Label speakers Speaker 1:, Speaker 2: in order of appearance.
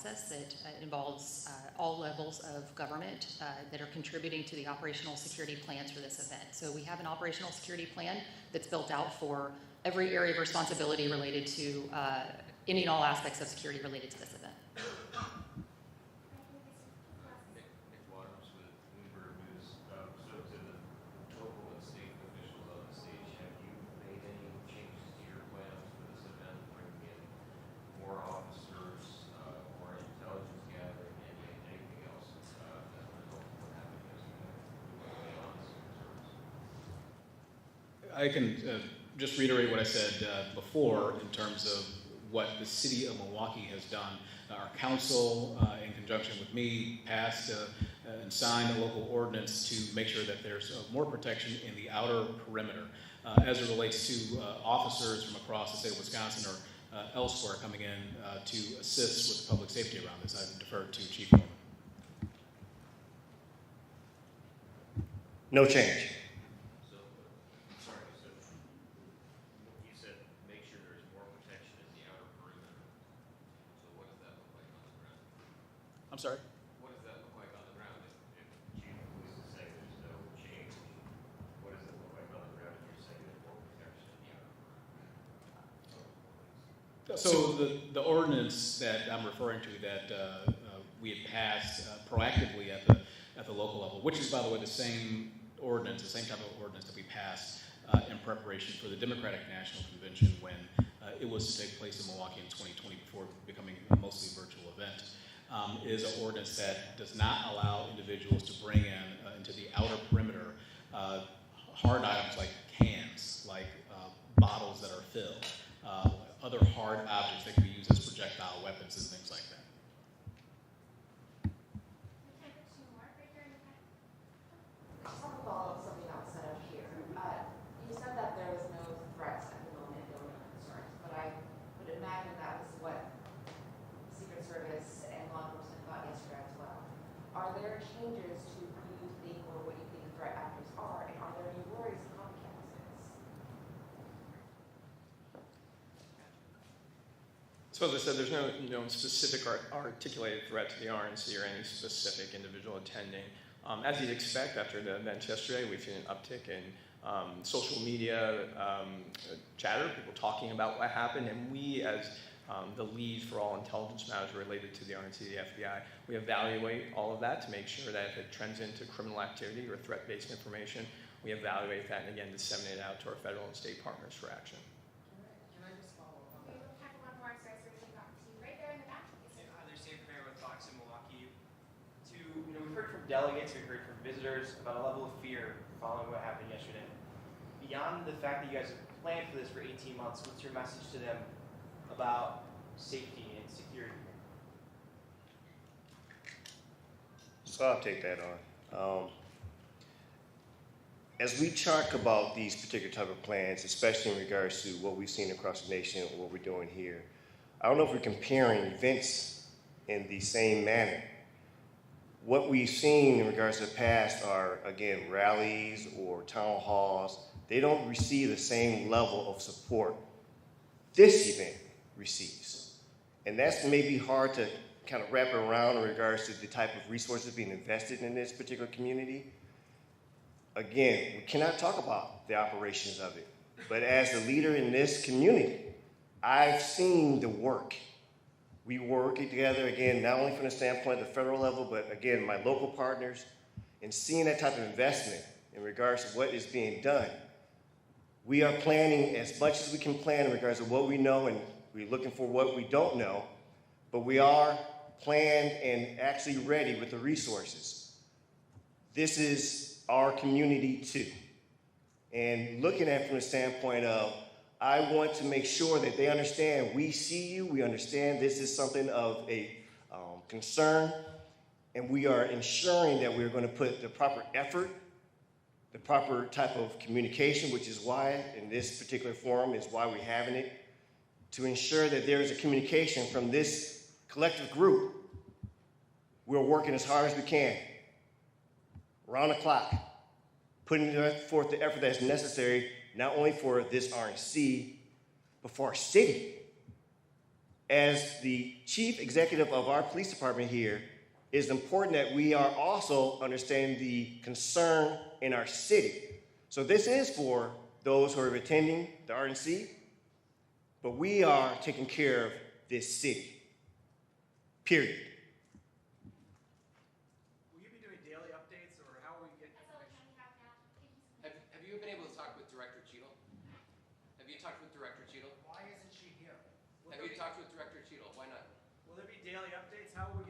Speaker 1: process that involves all levels of government that are contributing to the operational security plans for this event. So we have an operational security plan that's built out for every area of responsibility related to any and all aspects of security related to this event.
Speaker 2: Nick Waters with Bloomberg News. So to the local and state officials on the stage, have you made any changes to your plans for this event, bringing in more officers, more intelligence gathering, anything else as a result of what happened yesterday beyond the Secret Service?
Speaker 3: I can just reiterate what I said before in terms of what the city of Milwaukee has done. Our council, in conjunction with me, passed and signed a local ordinance to make sure that there's more protection in the outer perimeter as it relates to officers from across the state of Wisconsin or elsewhere coming in to assist with public safety around this. I defer to Chief Norman.
Speaker 4: No change.
Speaker 3: I'm sorry?
Speaker 2: What does that look like on the ground? If Chief of Police is saying there's no change, what does it look like on the ground if you're saying there's more protection in the outer?
Speaker 3: So the ordinance that I'm referring to that we had passed proactively at the local level, which is, by the way, the same ordinance, the same type of ordinance that we passed in preparation for the Democratic National Convention when it was to take place in Milwaukee in 2020 before becoming a mostly virtual event. Is an ordinance that does not allow individuals to bring in into the outer perimeter hard items like cans, like bottles that are filled, other hard objects that can be used as projectile weapons and things like that.
Speaker 5: I just want to follow up something else said up here. You said that there was no threats at the moment, no concerns, but I would imagine that was what Secret Service and law enforcement thought yesterday as well. Are there changes to who you think or what you think the threat actors are, and are there any worries of copycats in this?
Speaker 6: So as I said, there's no specific articulated threat to the RNC or any specific individual attending. As you'd expect after the event yesterday, we've seen an uptick in social media chatter, people talking about what happened, and we as the lead for all intelligence matters related to the RNC, the FBI, we evaluate all of that to make sure that if it trends into criminal activity or threat-based information, we evaluate that and again disseminate it out to our federal and state partners for action.
Speaker 5: Can I just follow up on
Speaker 7: Okay, we'll have one more, so we can talk to you right there in the back.
Speaker 8: Hi, there's Dave Kramer with Fox in Milwaukee. We've heard from delegates, we've heard from visitors about a level of fear following what happened yesterday. Beyond the fact that you guys have planned for this for 18 months, what's your message to them about safety and security?
Speaker 4: So I'll take that on. As we talk about these particular type of plans, especially in regards to what we've seen across the nation and what we're doing here, I don't know if we're comparing events in the same manner. What we've seen in regards to the past are, again, rallies or town halls. They don't receive the same level of support this event receives. And that's maybe hard to kind of wrap around in regards to the type of resources being invested in this particular community. Again, we cannot talk about the operations of it, but as the leader in this community, I've seen the work. We work together, again, not only from the standpoint of the federal level, but again, my local partners, and seeing that type of investment in regards to what is being done. We are planning as much as we can plan in regards to what we know, and we're looking for what we don't know, but we are planned and actually ready with the resources. This is our community too. And looking at it from the standpoint of, I want to make sure that they understand we see you, we understand this is something of a concern, and we are ensuring that we're going to put the proper effort, the proper type of communication, which is why in this particular forum is why we're having it, to ensure that there is a communication from this collective group. We're working as hard as we can, around the clock, putting forth the effort that's necessary, not only for this RNC, but for our city. as the chief executive of our police department here, it's important that we are also understanding the concern in our city. So this is for those who are attending the RNC, but we are taking care of this city, period.
Speaker 9: Will you be doing daily updates, or how will we get
Speaker 7: That's all the
Speaker 9: information?
Speaker 7: time we have now. Thank you so much.
Speaker 10: Have you been able to talk with Director Cheadle? Have you talked with Director Cheadle?
Speaker 9: Why isn't she here?
Speaker 10: Have you talked with Director Cheadle? Why not?
Speaker 9: Will there be daily updates? How will we get